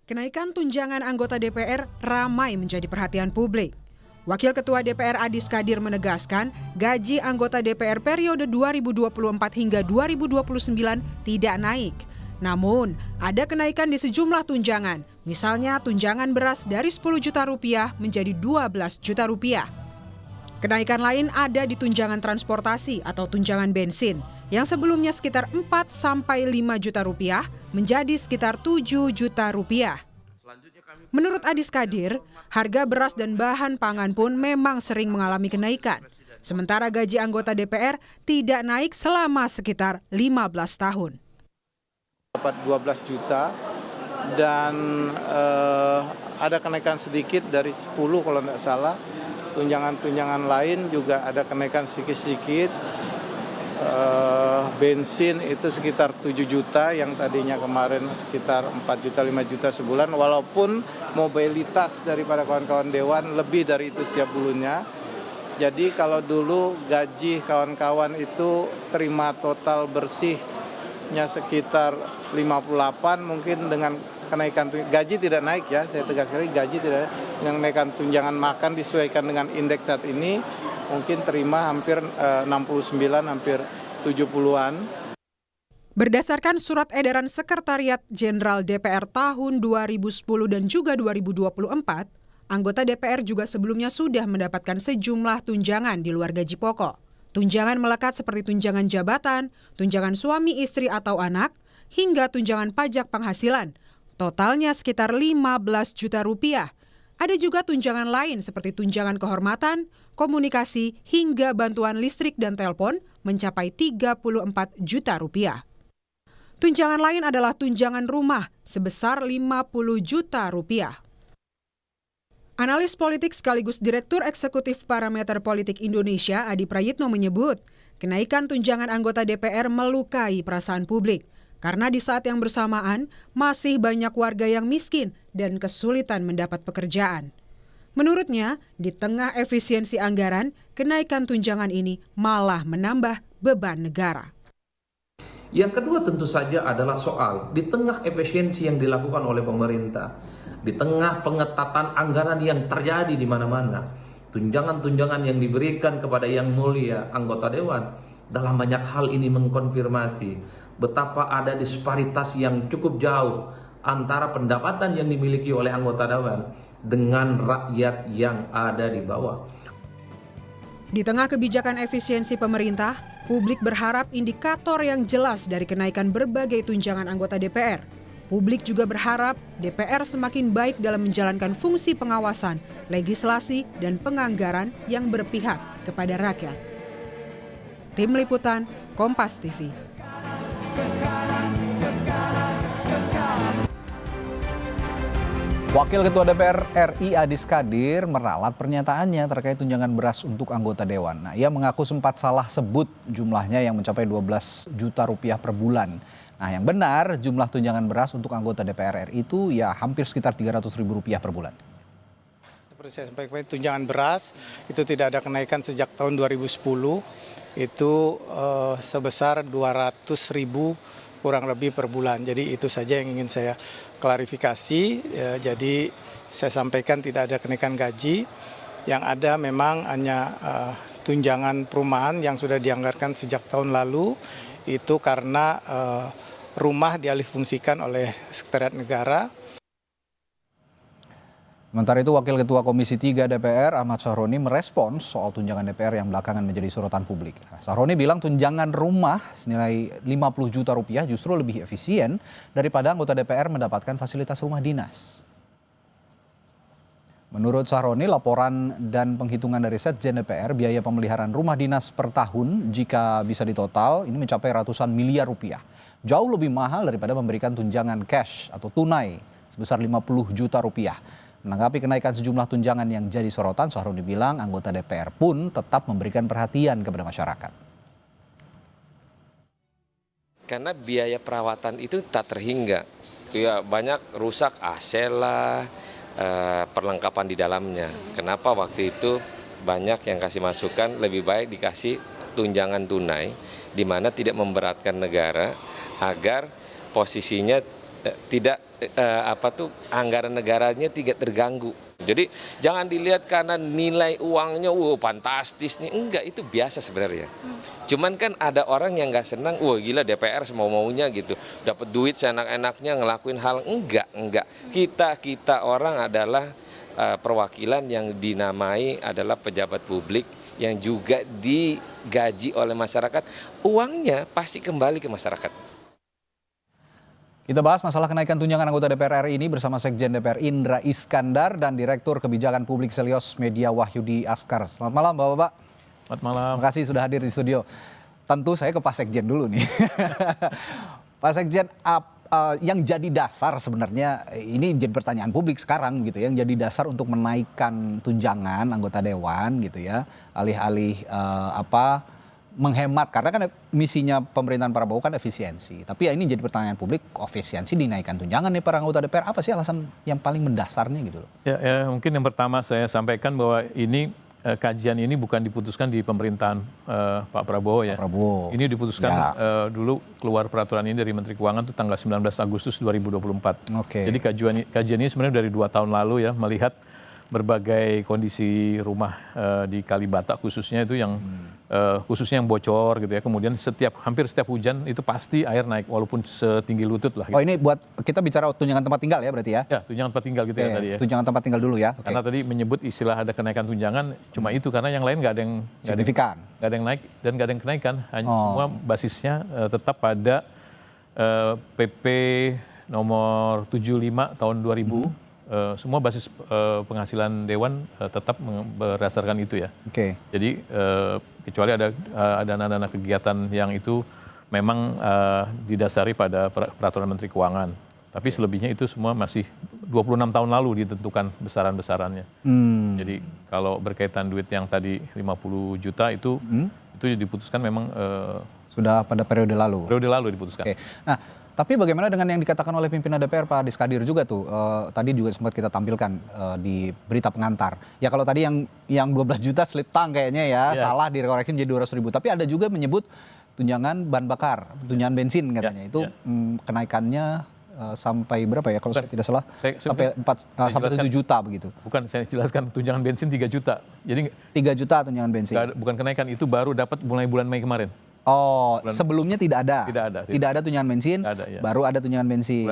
Kenaikan tunjangan anggota DPR ramai menjadi perhatian publik. Wakil Ketua DPR Adis Kadir menegaskan, gaji anggota DPR periode 2024 hingga 2029 tidak naik. Namun, ada kenaikan di sejumlah tunjangan. Misalnya tunjangan beras dari 10 juta rupiah menjadi 12 juta rupiah. Kenaikan lain ada di tunjangan transportasi atau tunjangan bensin, yang sebelumnya sekitar 4-5 juta rupiah menjadi sekitar 7 juta rupiah. Menurut Adis Kadir, harga beras dan bahan pangan pun memang sering mengalami kenaikan. Sementara gaji anggota DPR tidak naik selama sekitar 15 tahun. Dapat 12 juta dan ada kenaikan sedikit dari 10 kalau tidak salah. Tunjangan-tunjangan lain juga ada kenaikan sedikit-sedikit. Bensin itu sekitar 7 juta yang tadinya kemarin sekitar 4 juta 5 juta sebulan, walaupun mobilitas daripada kawan-kawan dewan lebih dari itu setiap bulannya. Jadi kalau dulu gaji kawan-kawan itu terima total bersihnya sekitar 58, mungkin dengan kenaikan gaji tidak naik ya, saya tegas sekali gaji tidak naik, dengan kenaikan tunjangan makan disesuaikan dengan indeks saat ini mungkin terima hampir 69, hampir 70-an. Berdasarkan surat edaran Sekretariat Jenderal DPR tahun 2010 dan juga 2024, anggota DPR juga sebelumnya sudah mendapatkan sejumlah tunjangan di luar gaji pokok. Tunjangan melekat seperti tunjangan jabatan, tunjangan suami istri atau anak, hingga tunjangan pajak penghasilan. Totalnya sekitar 15 juta rupiah. Ada juga tunjangan lain seperti tunjangan kehormatan, komunikasi, hingga bantuan listrik dan telepon mencapai 34 juta rupiah. Tunjangan lain adalah tunjangan rumah sebesar 50 juta rupiah. Analis politik sekaligus Direktur Eksekutif Parameter Politik Indonesia, Adi Prayitno menyebut, kenaikan tunjangan anggota DPR melukai perasaan publik. Karena di saat yang bersamaan, masih banyak warga yang miskin dan kesulitan mendapat pekerjaan. Menurutnya, di tengah efisiensi anggaran, kenaikan tunjangan ini malah menambah beban negara. Yang kedua tentu saja adalah soal di tengah efisiensi yang dilakukan oleh pemerintah, di tengah pengetatan anggaran yang terjadi di mana-mana, tunjangan-tunjangan yang diberikan kepada yang mulia anggota dewan, dalam banyak hal ini mengkonfirmasi betapa ada disparitas yang cukup jauh antara pendapatan yang dimiliki oleh anggota dewan dengan rakyat yang ada di bawah. Di tengah kebijakan efisiensi pemerintah, publik berharap indikator yang jelas dari kenaikan berbagai tunjangan anggota DPR. Publik juga berharap DPR semakin baik dalam menjalankan fungsi pengawasan, legislasi, dan penganggaran yang berpihak kepada rakyat. Tim Liputan, Kompas TV. Wakil Ketua DPR RI Adis Kadir meralat pernyataannya terkait tunjangan beras untuk anggota dewan. Nah, ia mengaku sempat salah sebut jumlahnya yang mencapai 12 juta rupiah per bulan. Nah, yang benar jumlah tunjangan beras untuk anggota DPR RI itu ya hampir sekitar 300 ribu rupiah per bulan. Seperti saya sampaikan, tunjangan beras itu tidak ada kenaikan sejak tahun 2010, itu sebesar 200 ribu kurang lebih per bulan. Jadi itu saja yang ingin saya klarifikasi. Jadi saya sampaikan tidak ada kenaikan gaji, yang ada memang hanya tunjangan perumahan yang sudah dianggarkan sejak tahun lalu, itu karena rumah dialihfungsikan oleh Sekretariat Negara. Sementara itu, Wakil Ketua Komisi 3 DPR Ahmad Sahroni merespons soal tunjangan DPR yang belakangan menjadi sorotan publik. Sahroni bilang tunjangan rumah senilai 50 juta rupiah justru lebih efisien daripada anggota DPR mendapatkan fasilitas rumah dinas. Menurut Sahroni, laporan dan penghitungan dari Setjen DPR, biaya pemeliharaan rumah dinas per tahun jika bisa ditotal ini mencapai ratusan miliar rupiah. Jauh lebih mahal daripada memberikan tunjangan cash atau tunai sebesar 50 juta rupiah. Menanggapi kenaikan sejumlah tunjangan yang jadi sorotan, Sahroni bilang anggota DPR pun tetap memberikan perhatian kepada masyarakat. Karena biaya perawatan itu tak terhingga. Ya, banyak rusak AC lah, perlengkapan di dalamnya. Kenapa waktu itu banyak yang kasih masukan lebih baik dikasih tunjangan tunai, di mana tidak memberatkan negara agar posisinya anggaran negaranya tidak terganggu. Jadi jangan dilihat karena nilai uangnya fantastis nih, enggak, itu biasa sebenarnya. Cuman kan ada orang yang nggak senang, gila DPR semau-maunya gitu, dapat duit seenak-enaknya ngelakuin hal, enggak. Kita orang adalah perwakilan yang dinamai adalah pejabat publik yang juga digaji oleh masyarakat, uangnya pasti kembali ke masyarakat. Kita bahas masalah kenaikan tunjangan anggota DPR RI ini bersama Sekjen DPR Indra Iskandar dan Direktur Kebijakan Publik Selyos Media Wahyudi Askar. Selamat malam Bapak-Bapak. Selamat malam. Terima kasih sudah hadir di studio. Tentu saya ke Pak Sekjen dulu nih. Pak Sekjen, yang jadi dasar sebenarnya, ini jadi pertanyaan publik sekarang gitu ya, yang jadi dasar untuk menaikkan tunjangan anggota dewan gitu ya, alih-alih menghemat, karena kan misinya pemerintahan Prabowo kan efisiensi. Tapi ya ini jadi pertanyaan publik, efisiensi dinaikkan tunjangan nih para anggota DPR, apa sih alasan yang paling mendasarnya gitu loh? Ya, mungkin yang pertama saya sampaikan bahwa ini kajian ini bukan diputuskan di pemerintahan Pak Prabowo ya. Pak Prabowo. Ini diputuskan dulu keluar peraturan ini dari Menteri Keuangan itu tanggal 19 Agustus 2024. Oke. Jadi kajian ini sebenarnya dari 2 tahun lalu ya, melihat berbagai kondisi rumah di Kalibata khususnya itu yang khususnya yang bocor gitu ya. Kemudian hampir setiap hujan itu pasti air naik walaupun setinggi lutut lah. Gitu. Oh, ini buat kita bicara tunjangan tempat tinggal ya berarti ya? Ya, tunjangan tempat tinggal gitu ya tadi ya. Tunjangan tempat tinggal dulu ya. Karena tadi menyebut istilah ada kenaikan tunjangan cuma itu, karena yang lain nggak ada yang signifikan, nggak ada yang naik dan nggak ada yang kenaikan. Hanya semua basisnya tetap pada PP nomor 75 tahun 2000. Semua basis penghasilan dewan tetap berdasarkan itu ya. Oke. Jadi kecuali ada dana-dana kegiatan yang itu memang didasari pada peraturan Menteri Keuangan. Tapi selebihnya itu semua masih 26 tahun lalu ditentukan besaran-besarannya. Jadi kalau berkaitan duit yang tadi 50 juta itu diputuskan memang sudah pada periode lalu. Periode lalu diputuskan. Oke. Nah, tapi bagaimana dengan yang dikatakan oleh pimpinan DPR Pak Diskadir juga tuh, tadi juga sempat kita tampilkan di berita pengantar. Ya kalau tadi yang 12 juta slip tang kayaknya ya, salah direkoreksi menjadi 200.000. Tapi ada juga menyebut tunjangan bahan bakar, tunjangan bensin katanya. Itu kenaikannya sampai berapa ya kalau saya tidak salah? Sampai 7 juta begitu. Bukan, saya jelaskan tunjangan bensin 3 juta. Jadi 3 juta tunjangan bensin. Bukan kenaikan, itu baru dapat mulai bulan Mei kemarin. Oh, sebelumnya tidak ada? Tidak ada tunjangan bensin, ya. baru ada tunjangan bensin.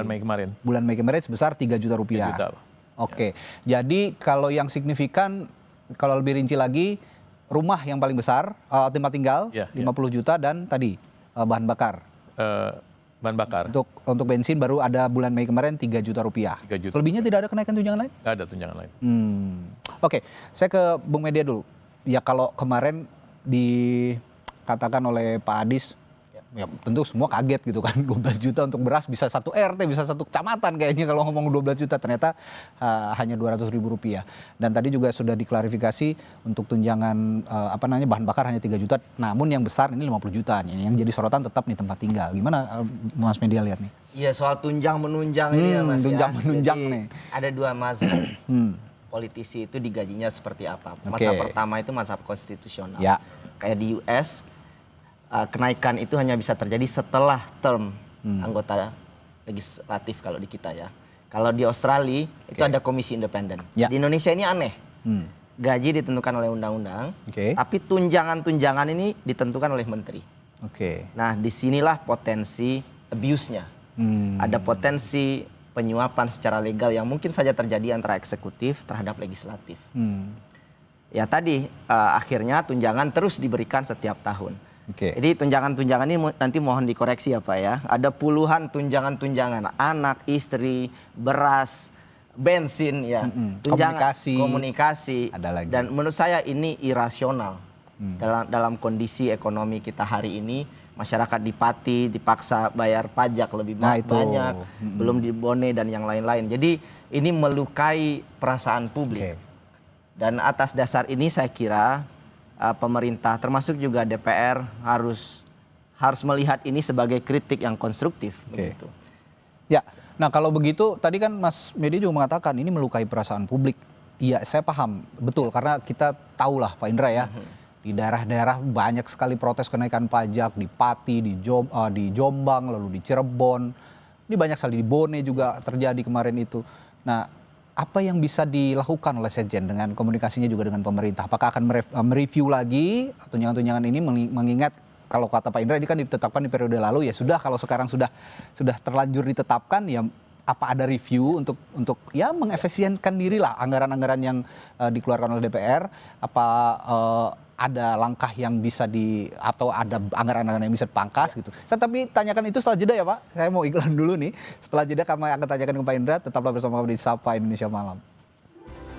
Bulan Mei kemarin sebesar 3 juta rupiah. 3 juta. Oke, jadi kalau yang signifikan, kalau lebih rinci lagi, rumah yang paling besar, tempat tinggal, 50 juta dan tadi bahan bakar. Bahan bakar. Untuk bensin baru ada bulan Mei kemarin 3 juta rupiah. 3 juta. Selebihnya tidak ada kenaikan tunjangan lain? Tidak ada tunjangan lain. Oke, saya ke Bung Media dulu. Ya kalau kemarin dikatakan oleh Pak Adis, ya tentu semua kaget gitu kan, 12 juta untuk beras bisa 1 RT, bisa 1 kecamatan kayaknya kalau ngomong 12 juta, ternyata hanya 200.000 rupiah. Dan tadi juga sudah diklarifikasi untuk tunjangan bahan bakar hanya 3 juta, namun yang besar ini 50 juta. Yang jadi sorotan tetap nih tempat tinggal. Gimana Mas Media lihat nih? Iya, soal tunjang menunjang ini ya Mas. Tunjang menunjang Jadi, nih. ada 2 mazhab. Politisi itu digajinya seperti apa? Masa pertama itu mazhab konstitusional. Ya. Kayak di US, kenaikan itu hanya bisa terjadi setelah term anggota legislatif kalau di kita ya. Kalau di Australia itu ada komisi independen. Ya. Di Indonesia ini aneh. Gaji ditentukan oleh undang-undang, tapi tunjangan-tunjangan ini ditentukan oleh menteri. Nah, disinilah potensi abuse-nya. Ada potensi penyuapan secara legal yang mungkin saja terjadi antara eksekutif terhadap legislatif. Ya tadi akhirnya tunjangan terus diberikan setiap tahun. Jadi tunjangan-tunjangan ini nanti mohon dikoreksi ya Pak ya. Ada puluhan tunjangan-tunjangan, anak, istri, beras, bensin ya. Tunjangan komunikasi. Ada lagi. Dan menurut saya ini irasional. Dalam kondisi ekonomi kita hari ini, masyarakat di Pati dipaksa bayar pajak lebih banyak, belum dibone dan yang lain-lain. Jadi ini melukai perasaan publik. Dan atas dasar ini saya kira pemerintah termasuk juga DPR harus melihat ini sebagai kritik yang konstruktif. Begitu. Ya, nah kalau begitu tadi kan Mas Medi juga mengatakan ini melukai perasaan publik. Iya, saya paham betul karena kita tahulah Pak Indra ya, di daerah-daerah banyak sekali protes kenaikan pajak, di Pati, di Jombang, lalu di Cirebon. Ini banyak sekali di Bone juga terjadi kemarin itu. Nah, apa yang bisa dilakukan oleh Sekjen dengan komunikasinya juga dengan pemerintah? Apakah akan mereview lagi tunjangan-tunjangan ini mengingat kalau kata Pak Indra ini kan ditetapkan di periode lalu, ya sudah, kalau sekarang sudah terlanjur ditetapkan, ya apa ada review untuk ya mengefisienkan diri lah anggaran-anggaran yang dikeluarkan oleh DPR, apa ada langkah yang bisa atau ada anggaran-anggaran yang bisa dipangkas gitu. Saya tapi tanyakan itu setelah jeda ya Pak. Saya mau iklan dulu nih. Setelah jeda kami akan tanyakan ke Pak Indra. Tetaplah bersama kami di Sapa Indonesia Malam.